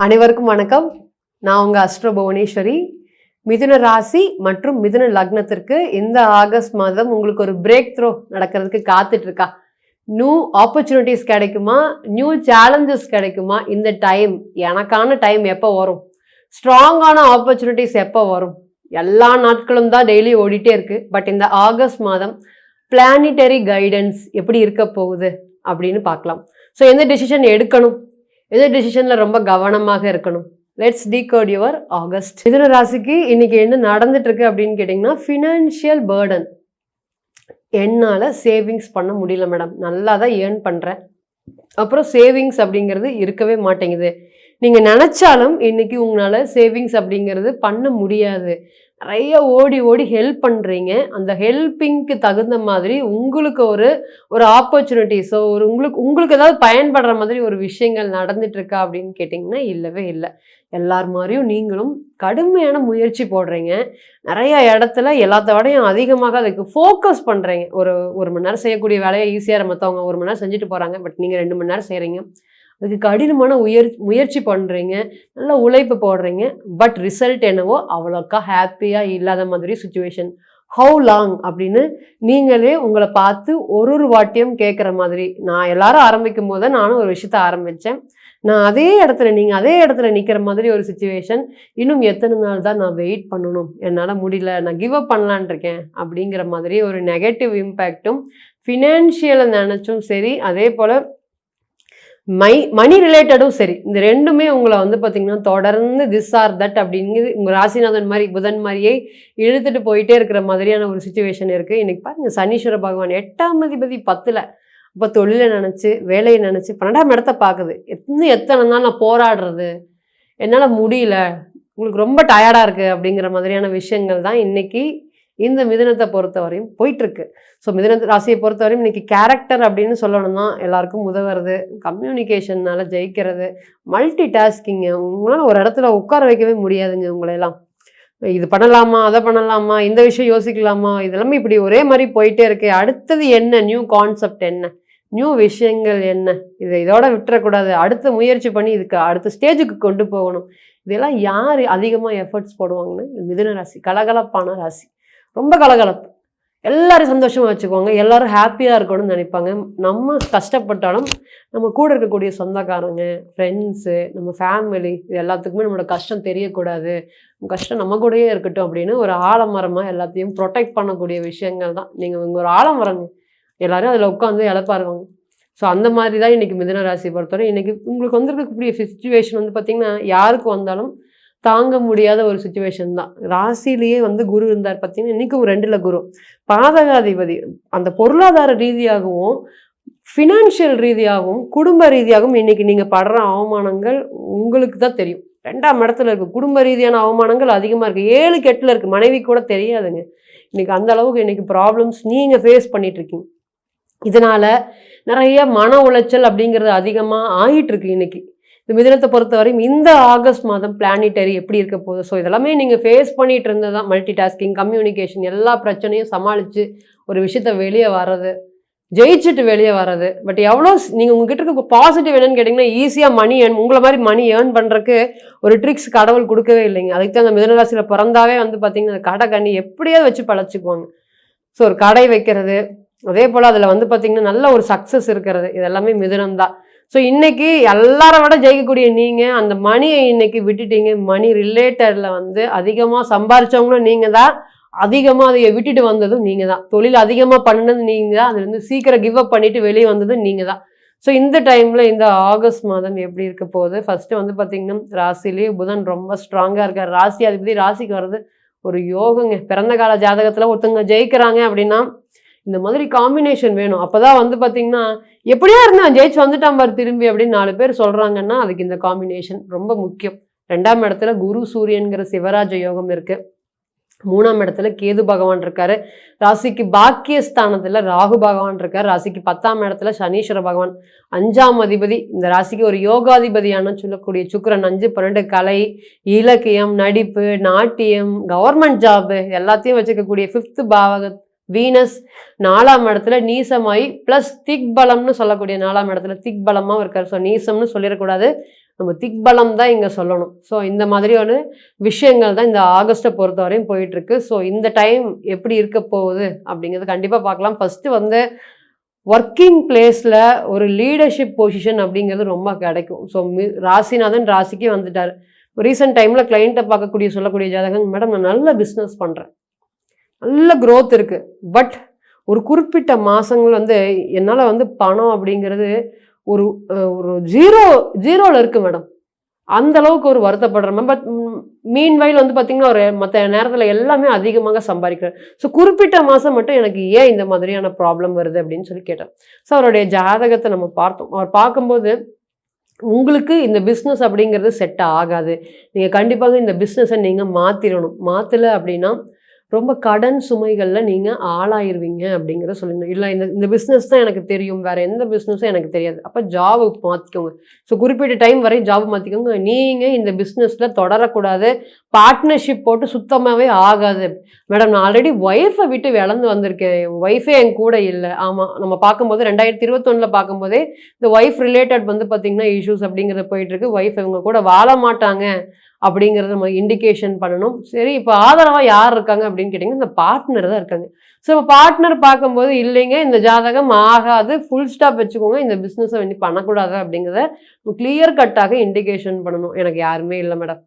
அனைவருக்கும் வணக்கம். நான் உங்க அஸ்ட்ரோ புவனேஸ்வரி. மிதுன ராசி மற்றும் மிதுன லக்னத்திற்கு இந்த ஆகஸ்ட் மாதம் உங்களுக்கு ஒரு பிரேக் த்ரோ நடக்கிறதுக்கு காத்துட்டு இருக்கா. நியூ ஆப்பர்ச்சுனிட்டிஸ் கிடைக்குமா, நியூ சேலஞ்சஸ் கிடைக்குமா, இந்த டைம் எனக்கான டைம் எப்போ வரும், ஸ்ட்ராங்கான ஆப்பர்ச்சுனிட்டிஸ் எப்போ வரும், எல்லா நாட்களும் தான் டெய்லி ஓடிட்டே இருக்கு. பட் இந்த ஆகஸ்ட் மாதம் பிளானிட்டரி கைடன்ஸ் எப்படி இருக்க போகுது அப்படின்னு பார்க்கலாம். ஸோ எந்த டெசிஷன் எடுக்கணும், எந்த டெசிஷனில் ரொம்ப கவனமாக இருக்கணும். Let's decode your August. மிதுன ராசிக்கு இன்னைக்கு என்ன நடந்துட்டு இருக்கு அப்படின்னு கேட்டிங்கன்னா, ஃபினான்ஷியல் பேர்டன். என்னால் சேவிங்ஸ் பண்ண முடியல மேடம், நல்லா தான் ஏர்ன் பண்ணுறேன், அப்புறம் சேவிங்ஸ் அப்படிங்கிறது இருக்கவே மாட்டேங்குது. நீங்கள் நினச்சாலும் இன்னைக்கு உங்களால் சேவிங்ஸ் அப்படிங்கிறது பண்ண முடியாது. நிறைய ஓடி ஓடி ஹெல்ப் பண்ணுறீங்க, அந்த ஹெல்ப்பிங்க்கு தகுந்த மாதிரி உங்களுக்கு ஒரு ஆப்பர்ச்சுனிட்டிஸோ உங்களுக்கு ஏதாவது பயன்படுற மாதிரி ஒரு விஷயங்கள் நடந்துட்டு இருக்கா அப்படின்னு கேட்டிங்கன்னா இல்லவே இல்லை. எல்லார் மாதிரியும் நீங்களும் கடுமையான முயற்சி போடுறீங்க. நிறைய இடத்துல எல்லாத்த விடையும் அதிகமாக அதுக்கு ஃபோக்கஸ் பண்ணுறீங்க. ஒரு மணி நேரம் செய்யக்கூடிய வேலையை ஈஸியாக மற்றவங்க 1 மணி நேரம் செஞ்சுட்டு போகிறாங்க, பட் நீங்கள் 2 மணி நேரம் செய்கிறீங்க. அதுக்கு கடினமான முயற்சி பண்ணுறீங்க, நல்ல உழைப்பு போடுறீங்க. பட் ரிசல்ட் என்னவோ அவ்வளோக்கா ஹாப்பியாக இல்லாத மாதிரி சுச்சுவேஷன். ஹவு லாங் அப்படின்னு நீங்களே உங்களை பார்த்து ஒரு வாட்டியம் கேட்குற மாதிரி. நான் எல்லாரும் ஆரம்பிக்கும் போது நானும் ஒரு விஷயத்த ஆரம்பித்தேன். நான் நீங்கள் அதே இடத்துல நிற்கிற மாதிரி ஒரு சுச்சுவேஷன். இன்னும் எத்தனை நாள் தான் நான் வெயிட் பண்ணணும், என்னால் முடியல, நான் கிவ் அப் பண்ணலான் இருக்கேன் அப்படிங்கிற மாதிரி ஒரு நெகட்டிவ் இம்பேக்டும் ஃபினான்ஷியலை நினச்சும் சரி, அதே போல் மணி ரிலேட்டடும் சரி, இந்த ரெண்டுமே உங்களை பார்த்திங்கன்னா தொடர்ந்து திஸ் ஆர் தட் அப்படிங்கிறது உங்கள் ராசிநாதன் மாதிரி புதன் மாதிரியே இழுத்துட்டு போயிட்டே இருக்கிற மாதிரியான ஒரு சுச்சுவேஷன் இருக்குது. இன்றைக்கி பாருங்கள், சனீஸ்வர பகவான் 8ஆம் அதிபதி 10ல். இப்போ தொழிலை நினச்சி, வேலையை நினச்சி 12ஆம் இடத்த பார்க்குது. எத்தனை நாள் நான் போராடுறது, என்னால் முடியல, உங்களுக்கு ரொம்ப டயர்டாக இருக்குது அப்படிங்கிற மாதிரியான விஷயங்கள் தான் இன்றைக்கி இந்த மிதுனத்தை பொறுத்த வரையும் போயிட்டுருக்கு. ஸோ மிதுன ராசியை பொறுத்த வரையும் இன்றைக்கி கேரக்டர் அப்படின்னு சொல்லணும்னா எல்லாருக்கும் உதவுறது, கம்யூனிகேஷனால் ஜெயிக்கிறது, மல்டி டாஸ்கிங்க. உங்களால் ஒரு இடத்துல உட்கார வைக்கவே முடியாதுங்க உங்களையெல்லாம். இது பண்ணலாமா, அதை பண்ணலாமா, இந்த விஷயம் யோசிக்கலாமா, இதெல்லாமே இப்படி ஒரே மாதிரி போயிட்டே இருக்கு. அடுத்தது என்ன, நியூ கான்செப்ட் என்ன, நியூ விஷயங்கள் என்ன, இதோட விட்டுறக்கூடாது, அடுத்த முயற்சி பண்ணி இதுக்கு அடுத்த ஸ்டேஜுக்கு கொண்டு போகணும். இதெல்லாம் யார் அதிகமாக எஃபர்ட்ஸ் போடுவாங்கன்னு மிதுன ராசி. கலகலப்பான ராசி, ரொம்ப கலகலப்பு. எல்லாரும் சந்தோஷமாக வச்சுக்குவாங்க, எல்லாரும் ஹாப்பியாக இருக்கணும்னு நினைப்பாங்க. நம்ம கஷ்டப்பட்டாலும் நம்ம கூட இருக்கக்கூடிய சொந்தக்காரங்க, ஃப்ரெண்ட்ஸு, நம்ம ஃபேமிலி, இது எல்லாத்துக்குமே நம்மளோட கஷ்டம் தெரியக்கூடாது, கஷ்டம் நம்ம கூடயே இருக்கட்டும் அப்படின்னு ஒரு ஆலமரமாக எல்லாத்தையும் ப்ரொடெக்ட் பண்ணக்கூடிய விஷயங்கள் தான். நீங்கள் இங்கே ஒரு ஆலமரங்க, எல்லோரும் அதில் உட்காந்து இழப்பாருவாங்க. ஸோ அந்த மாதிரி தான் இன்றைக்கி மிதுன ராசி பொறுத்தவரை இன்றைக்கி உங்களுக்கு வந்திருக்கக்கூடிய சிச்சுவேஷன் பார்த்திங்கன்னா யாருக்கு வந்தாலும் தாங்க முடியாத ஒரு சுச்சுவேஷன் தான். ராசிலேயே குரு இருந்தார் பார்த்தீங்கன்னா, இன்றைக்கும் 2ல் குரு பாதகாதிபதி. அந்த பொருளாதார ரீதியாகவும் ஃபினான்ஷியல் ரீதியாகவும் குடும்ப ரீதியாகவும் இன்றைக்கி நீங்கள் படுற அவமானங்கள் உங்களுக்கு தான் தெரியும். 2ஆம் இடத்துல இருக்குது. குடும்ப ரீதியான அவமானங்கள் அதிகமாக இருக்குது. 7க்கு 8ல் இருக்குது. மனைவி கூட தெரியாதுங்க. இன்றைக்கி அந்த அளவுக்கு இன்றைக்கி ப்ராப்ளம்ஸ் நீங்கள் ஃபேஸ் பண்ணிகிட்ருக்கீங்க. இதனால் நிறைய மன உளைச்சல் அப்படிங்கிறது அதிகமாக ஆகிட்டுருக்கு. இன்றைக்கி இந்த மிதுனத்தை பொறுத்தவரையும் இந்த ஆகஸ்ட் மாதம் பிளானிட்டரி எப்படி இருக்க போகுது. ஸோ இதெல்லாமே நீங்கள் ஃபேஸ் பண்ணிகிட்டு இருந்ததான். மல்டி டாஸ்கிங், கம்யூனிகேஷன், எல்லா பிரச்சனையும் சமாளித்து ஒரு விஷயத்த வெளியே வர்றது, ஜெயிச்சுட்டு வெளியே வர்றது. பட் எவ்வளோ நீங்கள் உங்ககிட்ட இருக்க பாசிட்டிவ் என்னன்னு கேட்டிங்கன்னா, ஈஸியாக உங்களை மாதிரி மணி ஏர்ன் பண்ணுறதுக்கு ஒரு ட்ரிக்ஸ் கடவுள் கொடுக்கவே இல்லைங்க. அதுக்கு தான் அந்த மிதுனராசியில் பிறந்தாவே பார்த்தீங்கன்னா கடை கண்ணி எப்படியாவது வச்சு பழச்சிக்குவாங்க. ஸோ ஒரு கடை வைக்கிறது, அதே போல் அதில் பார்த்திங்கன்னா நல்ல ஒரு சக்ஸஸ் இருக்கிறது, இதெல்லாமே மிதுனம் தான். ஸோ இன்றைக்கி எல்லாரை விட ஜெயிக்கக்கூடிய நீங்கள் அந்த மணியை இன்றைக்கி விட்டுட்டீங்க. மணி ரிலேட்டடில் அதிகமாக சம்பாரித்தவங்களும் நீங்கள் தான், அதிகமாக அதை விட்டுட்டு வந்ததும் நீங்கள் தான். தொழில் அதிகமாக பண்ணது நீங்கள் தான், அதுலேருந்து சீக்கிரம் கிவ் அப் பண்ணிவிட்டு வெளியே வந்ததும் நீங்கள் தான். ஸோ இந்த டைமில் இந்த ஆகஸ்ட் மாதம் எப்படி இருக்க போகுது. ஃபஸ்ட்டு பார்த்திங்கன்னா ராசிலேயே புதன் ரொம்ப ஸ்ட்ராங்காக இருக்கார். ராசி அதிபதி ராசிக்கு வர்றது ஒரு யோகங்க. பிறந்த கால ஜாதகத்தில் ஒருத்தவங்க ஜெயிக்கிறாங்க அப்படின்னா இந்த மாதிரி காம்பினேஷன் வேணும். அப்போ தான் பார்த்திங்கன்னா எப்படியா இருந்தால் ஜெயிச்சு வந்துட்டான் பாரு திரும்பி அப்படின்னு 4 பேர் சொல்கிறாங்கன்னா அதுக்கு இந்த காம்பினேஷன் ரொம்ப முக்கியம். 2ஆம் இடத்துல குரு சூரியன்கிற சிவராஜ யோகம் இருக்குது. 3ஆம் இடத்துல கேது பகவான் இருக்காரு. ராசிக்கு பாக்கியஸ்தானத்தில் ராகு பகவான் இருக்கார். ராசிக்கு 10ஆம் இடத்துல சனீஸ்வர பகவான். 5ஆம் அதிபதி இந்த ராசிக்கு ஒரு யோகாதிபதியான சொல்லக்கூடிய சுக்கிரன். 5, 12 கலை, இலக்கியம், நடிப்பு, நாட்டியம், கவர்மெண்ட் ஜாபு எல்லாத்தையும் வச்சுக்கக்கூடிய 5th பாவக வீனஸ் 4ஆம் இடத்துல நீசமாயி ப்ளஸ் திக் பலம்னு சொல்லக்கூடிய 4ஆம் இடத்துல திக் பலமாக இருக்கார். ஸோ நீசம்னு சொல்லிடக்கூடாது, நம்ம திக்பலம் தான் இங்கே சொல்லணும். ஸோ இந்த மாதிரியான விஷயங்கள் தான் இந்த ஆகஸ்ட்டை பொறுத்த வரையும் போயிட்டுருக்கு. ஸோ இந்த டைம் எப்படி இருக்க போகுது அப்படிங்கிறது கண்டிப்பாக பார்க்கலாம். ஃபஸ்ட்டு வந்து ஒர்க்கிங் பிளேஸில் ஒரு லீடர்ஷிப் பொசிஷன் அப்படிங்கிறது ரொம்ப கிடைக்கும். ஸோ ராசிநாதன் ராசிக்கு வந்துட்டார். ரீசெண்ட் டைமில் கிளைண்ட்டை பார்க்கக்கூடிய சொல்லக்கூடிய ஜாதகம், மேடம் நான் நல்ல பிஸ்னஸ் பண்ணுறேன், நல்ல க்ரோத் இருக்குது, பட் ஒரு குறிப்பிட்ட மாதங்கள் வந்து என்னால் வந்து பணம் அப்படிங்கிறது ஒரு ஒரு ஜீரோவில் இருக்குது மேடம், அந்த அளவுக்கு ஒரு வருத்தப்படுறேன். பட் மீன்வைல் வந்து பார்த்திங்கன்னா ஒரு மற்ற நேரத்தில் எல்லாமே அதிகமாக சம்பாதிக்கிறேன். ஸோ குறிப்பிட்ட மாதம் மட்டும் எனக்கு ஏன் இந்த மாதிரியான ப்ராப்ளம் வருது அப்படின்னு சொல்லி கேட்டேன். ஸோ அவருடைய ஜாதகத்தை நம்ம பார்த்தோம். அவர் பார்க்கும்போது உங்களுக்கு இந்த பிஸ்னஸ் அப்படிங்கிறது செட் ஆகாது, நீங்கள் கண்டிப்பாக இந்த பிஸ்னஸை நீங்கள் மாற்றிடணும், மாற்றலை அப்படின்னா ரொம்ப கடன் சுமைகளில் நீங்கள் ஆளாயிருவீங்க அப்படிங்கிறத சொல்லியிருந்தேன். இல்லை இந்த பிஸ்னஸ் தான் எனக்கு தெரியும், வேறு எந்த பிஸ்னஸும் எனக்கு தெரியாது, அப்போ ஜாபு மாற்றிக்கோங்க. ஸோ குறிப்பிட்ட டைம் வரை ஜாப் மாற்றிக்கோங்க. நீங்கள் இந்த பிஸ்னஸில் தொடரக்கூடாது, பார்ட்னர்ஷிப் போட்டு சுத்தமாகவே ஆகாது. மேடம் நான் ஆல்ரெடி ஒய்ஃபை விட்டு விளந்து வந்திருக்கேன், ஒய்ஃபே என் கூட இல்லை. ஆமாம், நம்ம பார்க்கும்போது 2021 பார்க்கும்போதே இந்த ஒய்ஃப் ரிலேட்டட் வந்து பார்த்திங்கன்னா இஷ்யூஸ் அப்படிங்கிறது போயிட்டுருக்கு. ஒய்ஃப் இவங்க கூட வாழ மாட்டாங்க அப்படிங்கிறத நம்ம இண்டிகேஷன் பண்ணணும். சரி, இப்போ ஆதரவாக யார் இருக்காங்க அப்படின்னு கேட்டிங்கன்னா இந்த பார்ட்னர் தான் இருக்காங்க. ஸோ இப்போ பார்ட்னர் பார்க்கும்போது இல்லைங்க இந்த ஜாதகம் ஆகாது, ஃபுல் ஸ்டாப் வச்சுக்கோங்க, இந்த பிஸ்னஸை வந்து பண்ணக்கூடாது அப்படிங்கிறத கிளியர் கட்டாக இண்டிகேஷன் பண்ணணும். எனக்கு யாருமே இல்லை மேடம்,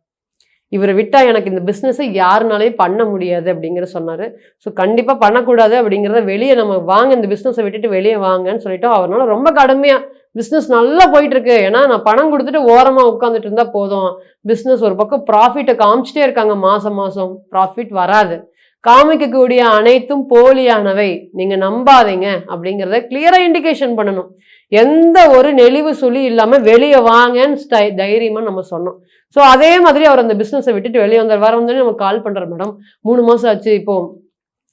இவரை விட்டால் எனக்கு இந்த பிஸ்னஸை யாருனாலையும் பண்ண முடியாது அப்படிங்கிற சொன்னார். ஸோ கண்டிப்பாக பண்ணக்கூடாது அப்படிங்கிறத வெளியே நம்ம வாங்க, இந்த பிஸ்னஸை விட்டுட்டு வெளியே வாங்கன்னு சொல்லிட்டோம். அவரால் ரொம்ப கடுமையாக பிஸ்னஸ் நல்லா போயிட்டுருக்கு, ஏன்னா நான் பணம் கொடுத்துட்டு ஓரமாக உட்காந்துட்டு இருந்தால் போதும், பிஸ்னஸ் ஒரு பக்கம் ப்ராஃபிட்டை காமிச்சிட்டே இருக்காங்க, மாதம் மாதம் ப்ராஃபிட் வராது, காமிக்கக்கூடிய அனைத்தும் போலியானவை, நீங்கள் நம்பாதீங்க அப்படிங்கிறத கிளியராக இண்டிகேஷன் பண்ணணும். எந்த ஒரு நெளிவு சுழி இல்லாமல் வெளியே வாங்கன்னு தைரியமாக நம்ம சொன்னோம். ஸோ அதே மாதிரி அவர் அந்த பிஸ்னஸை விட்டுட்டு வெளியே வந்தார். வர வந்தோடனே நம்ம கால் பண்ணுறோம், மேடம் 3 மாதம் ஆச்சு, இப்போது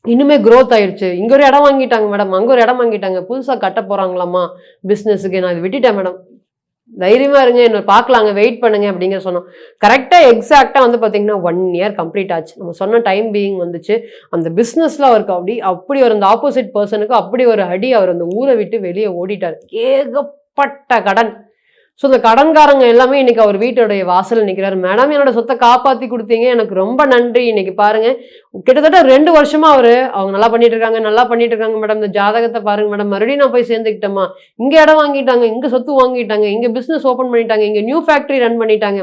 இன்னுமே க்ரோத் ஆயிடுச்சு, இங்கே ஒரு இடம் வாங்கிட்டாங்க மேடம், அங்கே ஒரு இடம் வாங்கிட்டாங்க, புதுசாக கட்ட போகிறாங்களாம்மா பிஸ்னஸுக்கு, நான் இது விட்டுட்டேன் மேடம், தைரியமாக இருங்க, என்ன பார்க்கலாங்க, வெயிட் பண்ணுங்க அப்படிங்கிற சொன்னோம். கரெக்டாக எக்ஸாக்டாக வந்து பார்த்தீங்கன்னா 1 year கம்ப்ளீட் ஆச்சு. நம்ம சொன்ன டைம் பீயிங் வந்துச்சு. அந்த பிஸ்னஸில் அவருக்கு அப்படி ஒரு அந்த ஆப்போசிட் பர்சனுக்கு அப்படி ஒரு அடி, அவர் அந்த ஊரை விட்டு வெளியே ஓடிட்டார். ஏகப்பட்ட கடன். ஸோ இந்த கடன்காரங்க எல்லாமே இன்னைக்கு அவர் வீட்டுடைய வாசல் நிற்கிறாரு. மேடம் என்னோட சொத்தை காப்பாற்றி கொடுத்தீங்க, எனக்கு ரொம்ப நன்றி. இன்னைக்கு பாருங்க, கிட்டத்தட்ட 2 வருஷமா அவங்க நல்லா பண்ணிட்டு இருக்காங்க மேடம், இந்த ஜாதகத்தை பாருங்க மேடம், மறுபடியும் நான் போய் சேர்ந்துக்கிட்டேம்மா, இங்கே இடம் வாங்கிட்டாங்க, இங்கே சொத்து வாங்கிட்டாங்க, இங்கே பிஸ்னஸ் ஓப்பன் பண்ணிட்டாங்க, இங்கே நியூ ஃபேக்ட்ரி ரன் பண்ணிட்டாங்க.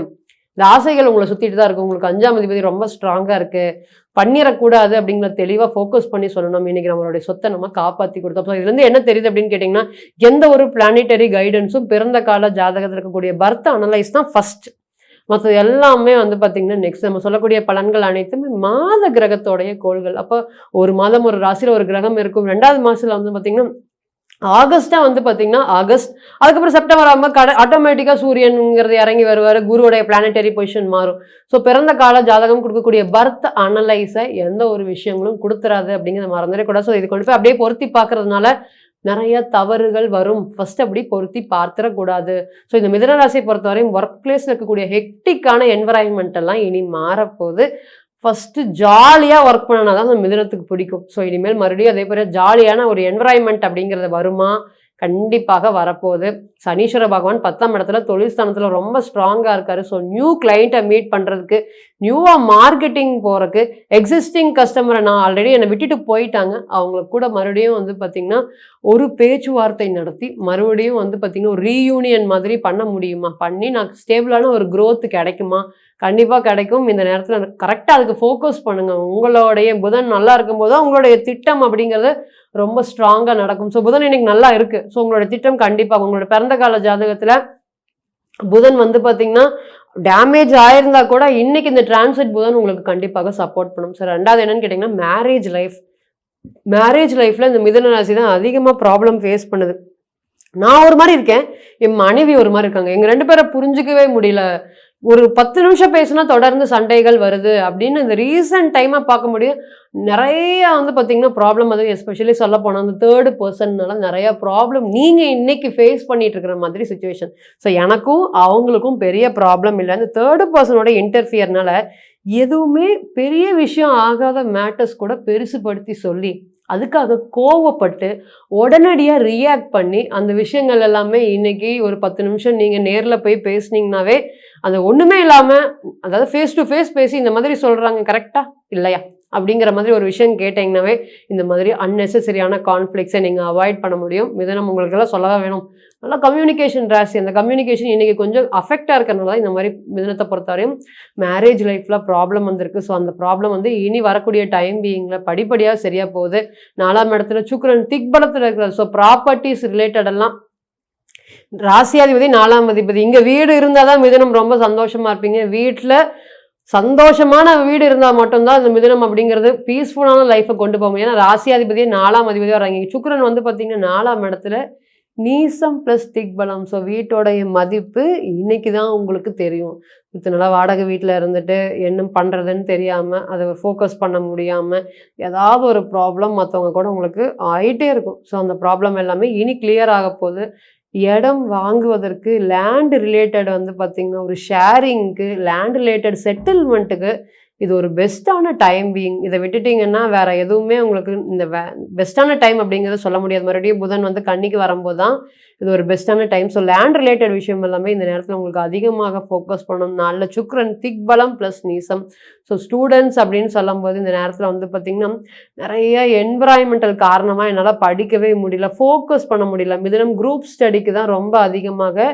இந்த ஆசைகள் உங்களை சுற்றிட்டு தான் இருக்குது. உங்களுக்கு 5ஆம் அதிபதி ரொம்ப ஸ்ட்ராங்காக இருக்குது, பண்ணிடக்கூடாது அப்படிங்கிற தெளிவாக ஃபோக்கஸ் பண்ணி சொல்லணும். இன்றைக்கி நம்மளுடைய சொத்தை நம்ம காப்பாற்றி கொடுத்தோம். ஸோ இதுலேருந்து என்ன தெரியுது அப்படின்னு கேட்டிங்கன்னா, எந்த ஒரு பிளானிட்டரி கைடன்ஸும் பிறந்த கால ஜாதகத்தில் இருக்கக்கூடிய பர்த் அனலைஸ் தான் ஃபஸ்ட், மற்றது எல்லாமே வந்து பார்த்திங்கன்னா நெக்ஸ்ட். நம்ம சொல்லக்கூடிய பலன்கள் அனைத்துமே மாத கிரகத்தோடைய கோள்கள். அப்போ ஒரு மாதம் ஒரு ராசியில் ஒரு கிரகம் இருக்கும். 2வது மாதத்தில் வந்து பார்த்திங்கன்னா ஆகஸ்டா வந்து பார்த்தீங்கன்னா ஆகஸ்ட், அதுக்கப்புறம் செப்டம்பர் ஆகும்போது ஆட்டோமேட்டிக்காக சூரியனுங்கிறது இறங்கி வருவார், குருவுடைய பிளானட்டரி பொசிஷன் மாறும். ஸோ பிறந்த கால ஜாதகம் கொடுக்கக்கூடிய பர்த் அனலைஸை எந்த ஒரு விஷயங்களும் கொடுத்துறாது அப்படிங்கிறத மறந்துடக்கூடாது. ஸோ இது கொண்டு போய் அப்படியே பொருத்தி பார்க்கறதுனால நிறைய தவறுகள் வரும். ஃபர்ஸ்ட் அப்படி பொருத்தி பார்த்துடக்கூடாது. ஸோ இந்த மிதுன ராசியை பொறுத்தவரையும் ஒர்க் பிளேஸில் இருக்கக்கூடிய ஹெக்டிக்கான என்வரான்மெண்ட் எல்லாம் இனி மாறப்போகுது. ஃபஸ்ட்டு ஜாலியாக ஒர்க் பண்ணனா தான் அந்த மிதுனத்துக்கு பிடிக்கும். ஸோ இனிமேல் மறுபடியும் அதே போல் ஜாலியான ஒரு என்வரான்மெண்ட் அப்படிங்கிறது வருமா? கண்டிப்பாக வரப்போகுது. சனீஸ்வர பகவான் 10ஆம் இடத்துல தொழில் ஸ்தானத்தில் ரொம்ப ஸ்ட்ராங்காக இருக்காரு. ஸோ நியூ கிளைண்ட்டை மீட் பண்ணுறதுக்கு, நியூவாக மார்க்கெட்டிங் போகிறதுக்கு, எக்ஸிஸ்டிங் கஸ்டமரை நான் ஆல்ரெடி என்னை விட்டுட்டு போயிட்டாங்க, அவங்களுக்கு கூட மறுபடியும் வந்து பார்த்திங்கன்னா ஒரு பேச்சுவார்த்தை நடத்தி மறுபடியும் வந்து பார்த்திங்கன்னா ஒரு ரீயூனியன் மாதிரி பண்ண முடியுமா, பண்ணி நான் ஸ்டேபிளான ஒரு க்ரோத் கிடைக்குமா? கண்டிப்பாக கிடைக்கும். இந்த நேரத்தில் கரெக்டாக அதுக்கு ஃபோக்கஸ் பண்ணுங்கள். உங்களுடைய புதன் நல்லா இருக்கும்போது உங்களுடைய திட்டம் அப்படிங்கிறது ரொம்ப ஸ்ட்ராங்காக நடக்கும். ஸோ புதன் இன்னைக்கு நல்லா இருக்குது. ஸோ உங்களோட திட்டம் கண்டிப்பாக உங்களோட பிறந்த கால ஜாதகத்தில் புதன் வந்து பார்த்திங்கன்னா டேமேஜ் ஆயிருந்தா கூட இன்னைக்கு இந்த டிரான்சிட் புதன் உங்களுக்கு கண்டிப்பாக சப்போர்ட் பண்ணும். சார் 2வது என்னன்னு கேட்டிங்கன்னா மேரேஜ் லைஃப்பில் இந்த மிதுன ராசி தான் அதிகமாக ப்ராப்ளம் ஃபேஸ் பண்ணுது. நான் ஒரு மாதிரி இருக்கேன், என் மனைவி ஒரு மாதிரி இருக்காங்க. எங்கள் 2 பேரை புரிஞ்சிக்கவே முடியல. ஒரு 10 நிமிஷம் பேசினா தொடர்ந்து சண்டைகள் வருது அப்படின்னு இந்த ரீசன்ட் டைமாக பார்க்க முடியும். நிறைய வந்து பார்த்திங்கன்னா ப்ராப்ளம், அது எஸ்பெஷலி சொல்ல போனால் அந்த 3rd பர்சன்னால நிறையா ப்ராப்ளம் நீங்கள் இன்னைக்கு ஃபேஸ் பண்ணிட்டு இருக்கிற மாதிரி சுச்சுவேஷன். ஸோ எனக்கும் அவங்களுக்கும் பெரிய ப்ராப்ளம் இல்லை. அந்த 3rd பர்சனோட இன்டர்ஃபியர்னால எதுவுமே பெரிய விஷயம் ஆகாத மேட்டர்ஸ் கூட பெருசுபடுத்தி சொல்லி அதுக்காக கோவப்பட்டு உடனடியாக ரியாக்ட் பண்ணி அந்த விஷயங்கள் எல்லாமே இன்னைக்கு ஒரு 10 நிமிஷம் நீங்கள் நேரில் போய் பேசுனீங்கன்னாவே அது ஒன்றுமே இல்லாமல், அதாவது ஃபேஸ் டு ஃபேஸ் பேசி இந்த மாதிரி சொல்கிறாங்க கரெக்டாக இல்லையா அப்படிங்கிற மாதிரி ஒரு விஷயம் கேட்டிங்கனாவே இந்த மாதிரி அன்னெசரியான கான்ஃப்ளிக்ஸை நீங்கள் அவாய்ட் பண்ண முடியும். மிதுனம் உங்களுக்கெல்லாம் சொல்லவே வேணும், நல்லா கம்யூனிகேஷன் ராசி. அந்த கம்யூனிகேஷன் இன்றைக்கி கொஞ்சம் அஃபெக்டாக இருக்கிறனால இந்த மாதிரி மிதுனத்தை பொறுத்தவரையும் மேரேஜ் லைஃப்பில் ப்ராப்ளம் வந்திருக்கு. ஸோ அந்த ப்ராப்ளம் வந்து இனி வரக்கூடிய டைம் பீயிங்கில் படிப்படியாக சரியாக போகுது. 4ஆம் இடத்துல சுக்கிரன் திக்பலத்தில் இருக்கிறது. ஸோ ப்ராப்பர்ட்டிஸ் ரிலேட்டடெல்லாம் ராசியாதிபதி 4ஆம் அதிபதி. இங்கே வீடு இருந்தால் தான் மிதுனம் ரொம்ப சந்தோஷமாக இருப்பீங்க. வீட்டில் சந்தோஷமான வீடு இருந்தால் மட்டும்தான் இந்த மிதுனம் அப்படிங்கிறது பீஸ்ஃபுல்லான லைஃப்பை கொண்டு போக முடியும். ஏன்னா ராசியாதிபதியே 4ஆம் அதிபதியாக வராங்க. சுக்கிரன் வந்து பார்த்தீங்கன்னா 4ஆம் இடத்துல நீசம் ப்ளஸ் திக்பலம். ஸோ வீட்டோடைய மதிப்பு இன்னைக்கு தான் உங்களுக்கு தெரியும். இத்தனை வாடகை வீட்டில் இருந்துட்டு என்ன பண்ணுறதுன்னு தெரியாமல், அதை ஃபோக்கஸ் பண்ண முடியாமல், ஏதாவது ஒரு ப்ராப்ளம் மற்றவங்க கூட உங்களுக்கு ஆகிட்டே இருக்கும். ஸோ அந்த ப்ராப்ளம் எல்லாமே இனி கிளியர் ஆக போகுது. இடம் வாங்குவதற்கு லேண்ட் ரிலேட்டட் வந்து பார்த்திங்கன்னா ஒரு ஷேரிங்க்கு, லேண்ட் ரிலேட்டட் செட்டில்மெண்ட்டுக்கு இது ஒரு பெஸ்ட்டான டைம் பீயிங். இதை விட்டுட்டிங்கன்னா வேறு எதுவுமே உங்களுக்கு இந்த பெஸ்ட்டான டைம் அப்படிங்கிறத சொல்ல முடியாது. மறுபடியும் புதன் வந்து கன்னிக்கு வரும்போது தான் இது ஒரு பெஸ்ட்டான டைம். ஸோ லேண்ட் ரிலேட்டட் விஷயம் எல்லாமே இந்த நேரத்தில் உங்களுக்கு அதிகமாக ஃபோக்கஸ் பண்ணணும். நல்ல சுக்கிரன் திக்பலம் ப்ளஸ் நீசம். ஸோ ஸ்டூடெண்ட்ஸ் அப்படின்னு சொல்லும்போது இந்த நேரத்தில் வந்து பார்த்திங்கன்னா நிறைய என்விரான்மெண்டல் காரணமாக என்னால் படிக்கவே முடியல, ஃபோக்கஸ் பண்ண முடியல. மிதுனம் குரூப் ஸ்டடிக்கு தான் ரொம்ப அதிகமாக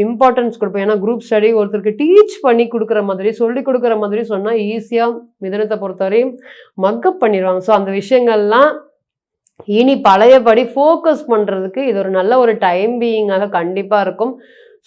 இம்பார்ட்டன்ஸ் கொடுப்பேன். ஏன்னா குரூப் ஸ்டடி ஒருத்தருக்கு டீச் பண்ணி கொடுக்குற மாதிரி, சொல்லி கொடுக்குற மாதிரி சொன்னால் ஈஸியாக மிதுனத்தை பொறுத்தவரையும் மக்கப் பண்ணிடுவாங்க. ஸோ அந்த விஷயங்கள்லாம் இனி பழையபடி ஃபோக்கஸ் பண்ணுறதுக்கு இது ஒரு நல்ல ஒரு டைம் பீயிங்காக கண்டிப்பாக இருக்கும்.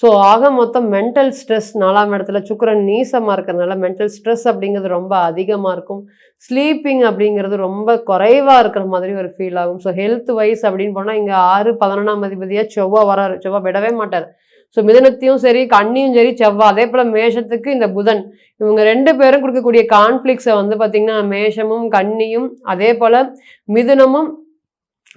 ஸோ ஆக மொத்தம் மென்டல் ஸ்ட்ரெஸ் 4ஆம் இடத்துல சுக்கிரன் நீசமாக இருக்கிறதுனால மென்டல் ஸ்ட்ரெஸ் அப்படிங்கிறது ரொம்ப அதிகமாக இருக்கும். ஸ்லீப்பிங் அப்படிங்கிறது ரொம்ப குறைவாக இருக்கிற மாதிரி ஒரு ஃபீல் ஆகும். ஸோ ஹெல்த் வைஸ் அப்படின்னு போனால் இங்கே 6 11ஆம் அதிபதியாக செவ்வாய் வராரு. செவ்வாய் விடவே மாட்டார். ஸோ மிதுனத்தையும் சரி கன்னியும் சரி செவ்வாய், அதே போல் மேஷத்துக்கு இந்த புதன், இவங்க 2 பேரும் கொடுக்கக்கூடிய கான்ஃப்ளிக்ஸை வந்து பார்த்திங்கன்னா மேஷமும் கன்னியும் அதே போல் மிதுனமும்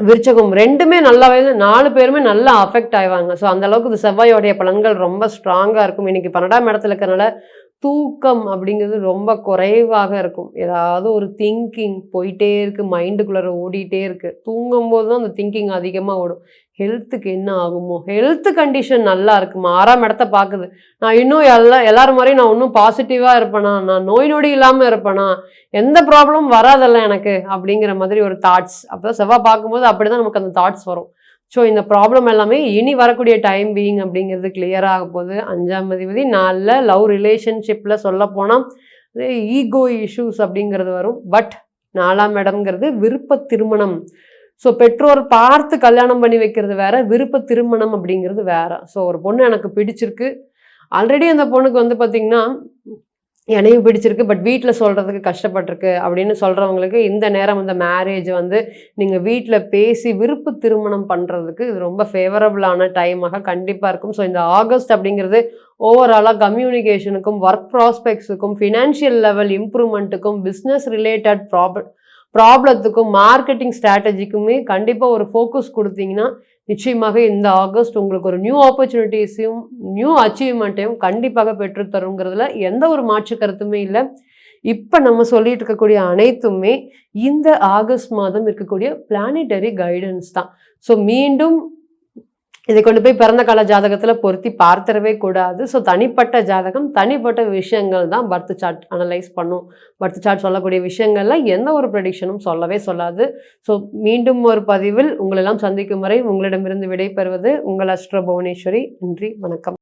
விருச்சகம் 2மே நல்லாவே 4 பேருமே நல்லா அஃபெக்ட் ஆயிவாங்க. ஸோ அந்தளவுக்கு இந்த செவ்வாயோடைய பலன்கள் ரொம்ப ஸ்ட்ராங்காக இருக்கும். இன்றைக்கி 12ஆம் இடத்துல இருக்கிறனால தூக்கம் அப்படிங்கிறது ரொம்ப குறைவாக இருக்கும். ஏதாவது ஒரு திங்கிங் போயிட்டே இருக்குது, மைண்டுக்குள்ளே ஓடிட்டே இருக்குது. தூங்கும்போது தான் அந்த திங்கிங் அதிகமாக ஓடும். ஹெல்த்துக்கு என்ன ஆகுமோ, ஹெல்த் கண்டிஷன் நல்லா இருக்குமா, 6ஆம் இடத்த பார்க்குது, நான் இன்னும் எல்லாரும் மாதிரியும் நான் இன்னும் பாசிட்டிவாக இருப்பேனா, நான் நோய் நொடி இல்லாமல் இருப்பேனா, எந்த ப்ராப்ளமும் வராதல்ல எனக்கு அப்படிங்கிற மாதிரி ஒரு தாட்ஸ். அப்போ செவ்வாய் பார்க்கும்போது அப்படி தான் நமக்கு அந்த தாட்ஸ் வரும். ஸோ இந்த ப்ராப்ளம் எல்லாமே இனி வரக்கூடிய டைம் பீயிங் அப்படிங்கிறது கிளியர் ஆக போகுது. 5ஆம் அதிபதி 4ல் லவ் ரிலேஷன்ஷிப்பில் சொல்லப்போனால் ஈகோ இஷ்யூஸ் அப்படிங்கிறது வரும். பட் 4ஆம் இடம்ங்கிறது விருப்ப திருமணம். ஸோ பெற்றோர் பார்த்து கல்யாணம் பண்ணி வைக்கிறது வேற, விருப்ப திருமணம் அப்படிங்கிறது வேற. ஸோ ஒரு பொண்ணு எனக்கு பிடிச்சிருக்கு, ஆல்ரெடி அந்த பொண்ணுக்கு வந்து பார்த்திங்கன்னா என்னையும் பிடிச்சிருக்கு, பட் வீட்டில் சொல்கிறதுக்கு கஷ்டப்பட்டிருக்கு அப்படின்னு சொல்கிறவங்களுக்கு இந்த நேரம் இந்த மேரேஜ் வந்து நீங்கள் வீட்டில் பேசி விருப்ப திருமணம் பண்ணுறதுக்கு இது ரொம்ப ஃபேவரபுளான டைமாக கண்டிப்பாக இருக்கும். ஸோ இந்த ஆகஸ்ட் அப்படிங்கிறது ஓவராலாக கம்யூனிகேஷனுக்கும், ஒர்க் ப்ராஸ்பெக்ட்ஸுக்கும், ஃபினான்ஷியல் லெவல் இம்ப்ரூவ்மெண்ட்டுக்கும், பிஸ்னஸ் ரிலேட்டட் ப்ராப்ளத்துக்கும், மார்க்கெட்டிங் ஸ்ட்ராட்டஜிக்குமே கண்டிப்பாக ஒரு ஃபோக்கஸ் கொடுத்தீங்கன்னா நிச்சயமாக இந்த ஆகஸ்ட் உங்களுக்கு ஒரு நியூ ஆப்பர்ச்சுனிட்டிஸையும் நியூ அச்சீவ்மெண்ட்டையும் கண்டிப்பாக பெற்றுத்தருங்கிறதுல எந்த ஒரு மாற்று கருத்துமே இல்லை. இப்போ நம்ம சொல்லிட்டு இருக்கக்கூடிய அனைத்துமே இந்த ஆகஸ்ட் மாதம் இருக்கக்கூடிய பிளானிட்டரி கைடன்ஸ் தான். ஸோ மீண்டும் இதை கொண்டு போய் பிறந்த கால ஜாதகத்தில் பொருத்தி பார்த்துடவே கூடாது. ஸோ தனிப்பட்ட ஜாதகம், தனிப்பட்ட விஷயங்கள் தான் பர்த் சார்ட் அனலைஸ் பண்ணும். பர்த் சார்ட் சொல்லக்கூடிய விஷயங்கள்லாம் எந்த ஒரு ப்ரெடிக்ஷனும் சொல்லவே சொல்லாது. ஸோ மீண்டும் ஒரு பதிவில் உங்களெல்லாம் சந்திக்கும் வரை உங்களிடமிருந்து விடை பெறுவது உங்கள் அஸ்ட்ரோ புவனேஸ்வரி. நன்றி, வணக்கம்.